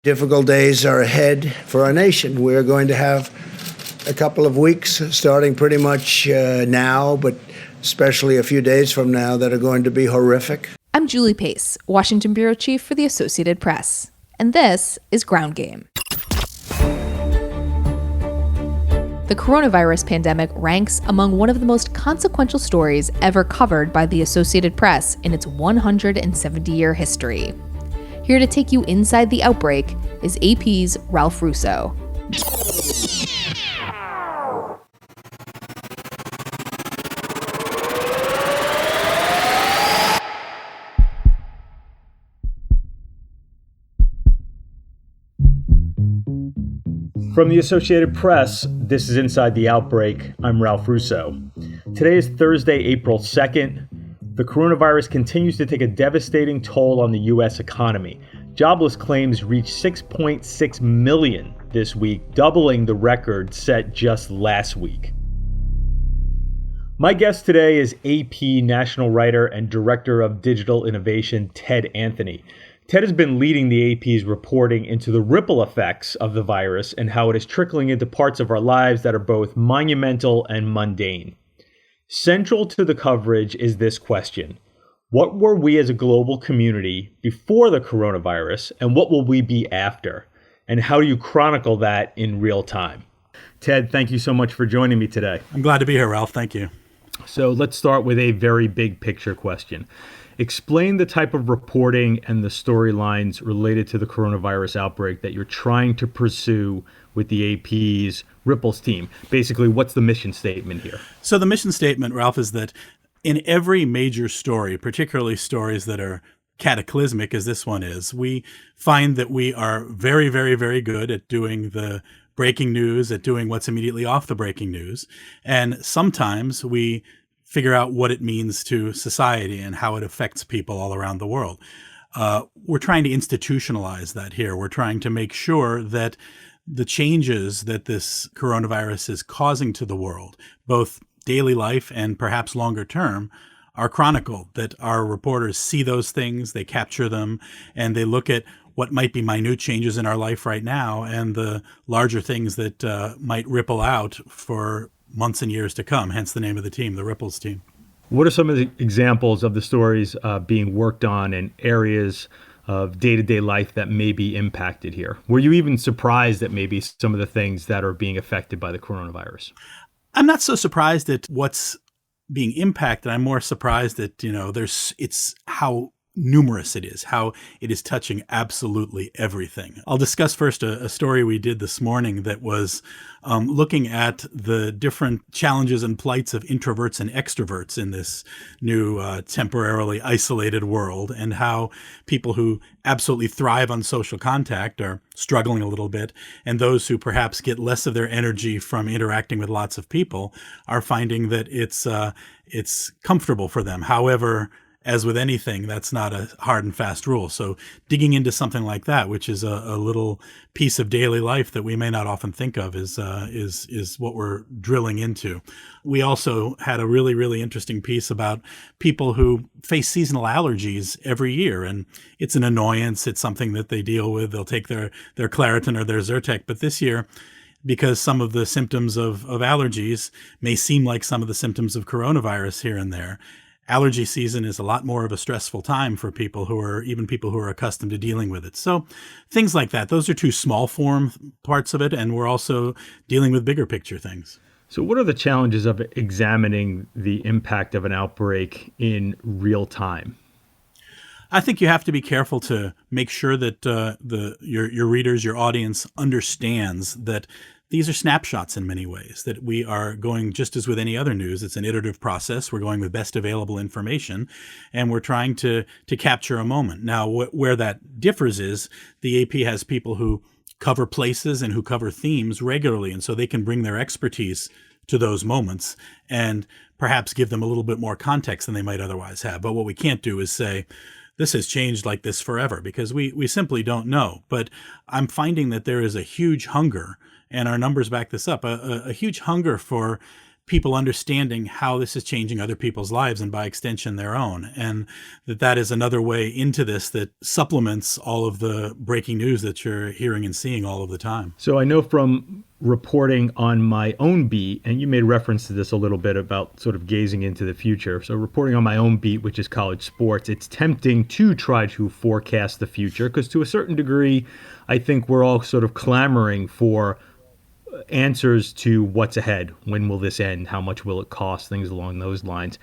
Difficult days are ahead for our nation. We're going to have a couple of weeks starting pretty much now, but especially a few days from now, that are going to be horrific. I'm Julie Pace, Washington Bureau Chief for the Associated Press, and this is Ground Game. The coronavirus pandemic ranks among one of the most consequential stories ever covered by the Associated Press in its 170-year history. Here to take you inside the outbreak is AP's Ralph Russo. From the Associated Press, this is Inside the Outbreak. I'm Ralph Russo. Today is Thursday, April 2nd. The coronavirus continues to take a devastating toll on the U.S. economy. Jobless claims reached 6.6 million this week, doubling the record set just last week. My guest today is AP national writer and director of digital innovation, Ted Anthony. Ted has been leading the AP's reporting into the ripple effects of the virus and how it is trickling into parts of our lives that are both monumental and mundane. Central to the coverage is this question: what were we as a global community before the coronavirus, and what will we be after? And how do you chronicle that in real time? Ted, thank you so much for joining me today. I'm glad to be here, Ralph. Thank you. So let's start with a very big picture question. Explain the type of reporting and the storylines related to the coronavirus outbreak that you're trying to pursue with the AP's Ripples team. Basically, what's the mission statement here? So the mission statement, Ralph, is that in every major story, particularly stories that are cataclysmic as this one is, we find that we are very, very, very good at doing the breaking news, at doing what's immediately off the breaking news. And sometimes we figure out what it means to society and how it affects people all around the world. We're trying to institutionalize that here. We're trying to make sure that the changes that this coronavirus is causing to the world, both daily life and perhaps longer term, are chronicled, that our reporters see those things, they capture them, and they look at what might be minute changes in our life right now and the larger things that might ripple out for months and years to come, hence the name of the team, the Ripples team. What are some of the examples of the stories being worked on in areas of day-to-day life that may be impacted here? Were you even surprised at maybe some of the things that are being affected by the coronavirus? I'm not so surprised at what's being impacted. I'm more surprised at, it's how numerous it is, how it is touching absolutely everything. I'll discuss first a story we did this morning that was looking at the different challenges and plights of introverts and extroverts in this new temporarily isolated world, and how people who absolutely thrive on social contact are struggling a little bit, and those who perhaps get less of their energy from interacting with lots of people are finding that it's comfortable for them. However, as with anything, that's not a hard and fast rule. So digging into something like that, which is a little piece of daily life that we may not often think of, is what we're drilling into. We also had a really, really interesting piece about people who face seasonal allergies every year. And it's an annoyance. It's something that they deal with. They'll take their Claritin or their Zyrtec. But this year, because some of the symptoms of allergies may seem like some of the symptoms of coronavirus here and there, allergy season is a lot more of a stressful time for people who are accustomed to dealing with it. So things like that, those are two small form parts of it. And we're also dealing with bigger picture things. So what are the challenges of examining the impact of an outbreak in real time? I think you have to be careful to make sure that your readers, your audience understands that these are snapshots in many ways, that we are going, just as with any other news, it's an iterative process. We're going with best available information, and we're trying to capture a moment. Now, where that differs is the AP has people who cover places and who cover themes regularly, and so they can bring their expertise to those moments and perhaps give them a little bit more context than they might otherwise have. But what we can't do is say, this has changed like this forever, because we simply don't know. But I'm finding that there is a huge hunger, and our numbers back this up, a huge hunger for people understanding how this is changing other people's lives and by extension their own. And that is another way into this that supplements all of the breaking news that you're hearing and seeing all of the time. So I know from reporting on my own beat, and you made reference to this a little bit about sort of gazing into the future. So reporting on my own beat, which is college sports, it's tempting to try to forecast the future because to a certain degree, I think we're all sort of clamoring for answers to what's ahead. When will this end? How much will it cost? Things along those lines.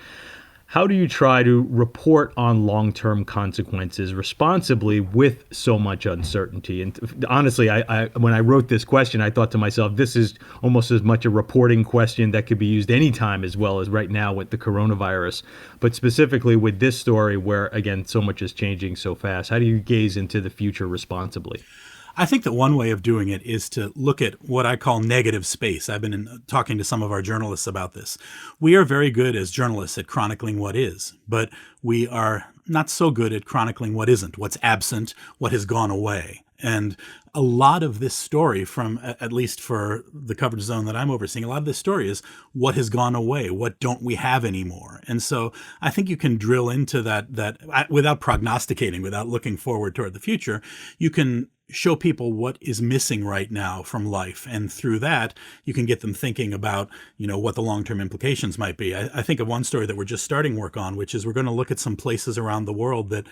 How do you try to report on long-term consequences responsibly with so much uncertainty? And honestly, I when I wrote this question, I thought to myself, this is almost as much a reporting question that could be used anytime as well as right now with the coronavirus. But specifically with this story where, again, so much is changing so fast, how do you gaze into the future responsibly? I think that one way of doing it is to look at what I call negative space. I've been talking to some of our journalists about this. We are very good as journalists at chronicling what is, but we are not so good at chronicling what isn't, what's absent, what has gone away. And a lot of this story, from at least for the coverage zone that I'm overseeing, a lot of this story is what has gone away, what don't we have anymore. And so I think you can drill into that without prognosticating, without looking forward toward the future. You can show people what is missing right now from life. And through that, you can get them thinking about, what the long-term implications might be. I think of one story that we're just starting work on, which is we're going to look at some places around the world that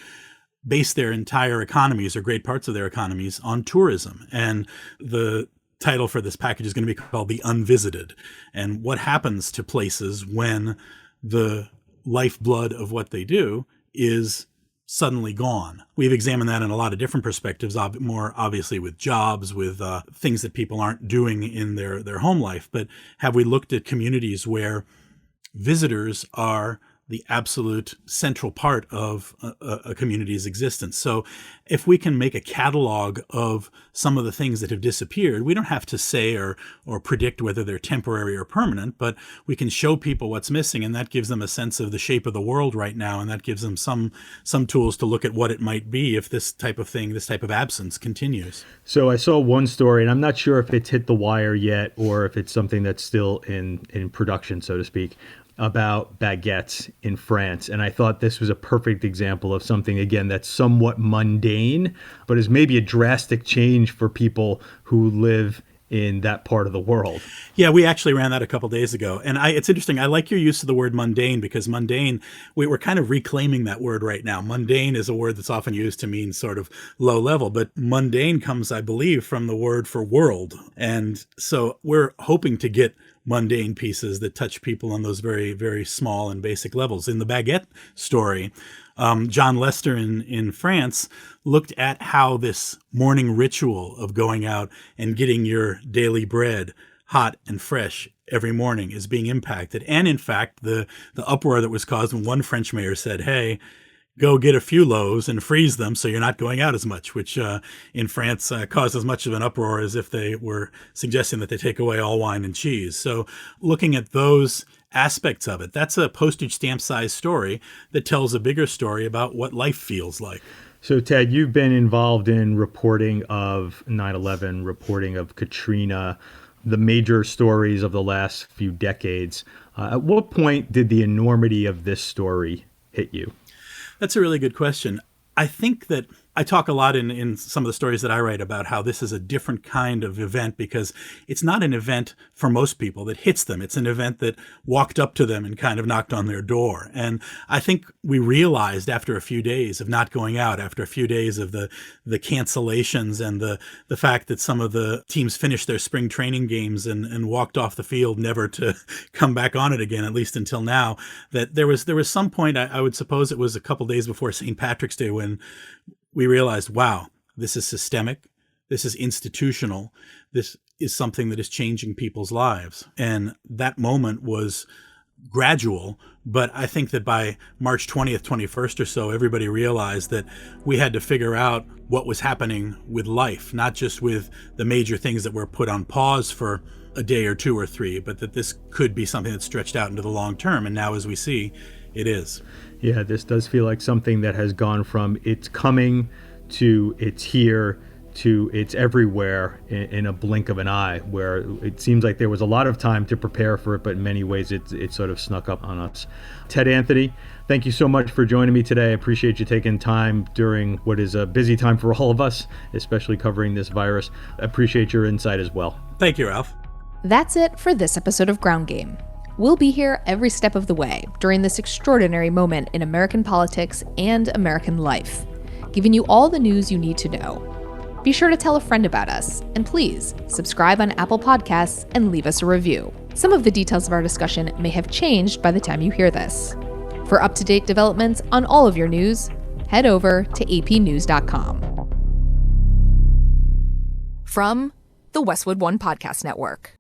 base their entire economies or great parts of their economies on tourism. And the title for this package is going to be called The Unvisited. And what happens to places when the lifeblood of what they do is suddenly gone. We've examined that in a lot of different perspectives, more obviously with jobs, with things that people aren't doing in their home life. But have we looked at communities where visitors are the absolute central part of a community's existence? So if we can make a catalog of some of the things that have disappeared, we don't have to say or predict whether they're temporary or permanent, but we can show people what's missing, and that gives them a sense of the shape of the world right now, and that gives them some tools to look at what it might be if this type of absence continues. So I saw one story, and I'm not sure if it's hit the wire yet or if it's something that's still in production, so to speak, about baguettes in France. And I thought this was a perfect example of something, again, that's somewhat mundane, but is maybe a drastic change for people who live in that part of the world. Yeah, we actually ran that a couple days ago. And it's interesting. I like your use of the word mundane, because mundane, we're kind of reclaiming that word right now. Mundane is a word that's often used to mean sort of low level, but mundane comes, I believe, from the word for world. And so we're hoping to get mundane pieces that touch people on those very, very small and basic levels. In the baguette story, John Lester in France looked at how this morning ritual of going out and getting your daily bread hot and fresh every morning is being impacted. And in fact, the uproar that was caused when one French mayor said, hey, go get a few loaves and freeze them so you're not going out as much, which in France caused as much of an uproar as if they were suggesting that they take away all wine and cheese. So looking at those aspects of it, that's a postage stamp size story that tells a bigger story about what life feels like. So Ted, you've been involved in reporting of 9/11, reporting of Katrina, the major stories of the last few decades. At what point did the enormity of this story hit you? That's a really good question. I think that I talk a lot in some of the stories that I write about how this is a different kind of event, because it's not an event for most people that hits them. It's an event that walked up to them and kind of knocked on their door. And I think we realized after a few days of not going out, after a few days of the cancellations and the fact that some of the teams finished their spring training games and walked off the field never to come back on it again, at least until now, that there was some point, I would suppose it was a couple days before St. Patrick's Day, when we realized, wow, this is systemic, this is institutional, this is something that is changing people's lives. And that moment was gradual, but I think that by March 20th, 21st or so, everybody realized that we had to figure out what was happening with life, not just with the major things that were put on pause for a day or two or three, but that this could be something that stretched out into the long term. And now, as we see, it is. Yeah, this does feel like something that has gone from it's coming to it's here it's everywhere in a blink of an eye, where it seems like there was a lot of time to prepare for it, but in many ways it sort of snuck up on us. Ted Anthony, thank you so much for joining me today. I appreciate you taking time during what is a busy time for all of us, especially covering this virus. I appreciate your insight as well. Thank you, Ralph. That's it for this episode of Ground Game. We'll be here every step of the way during this extraordinary moment in American politics and American life, giving you all the news you need to know. Be sure to tell a friend about us, and please subscribe on Apple Podcasts and leave us a review. Some of the details of our discussion may have changed by the time you hear this. For up-to-date developments on all of your news, head over to apnews.com. From the Westwood One Podcast Network.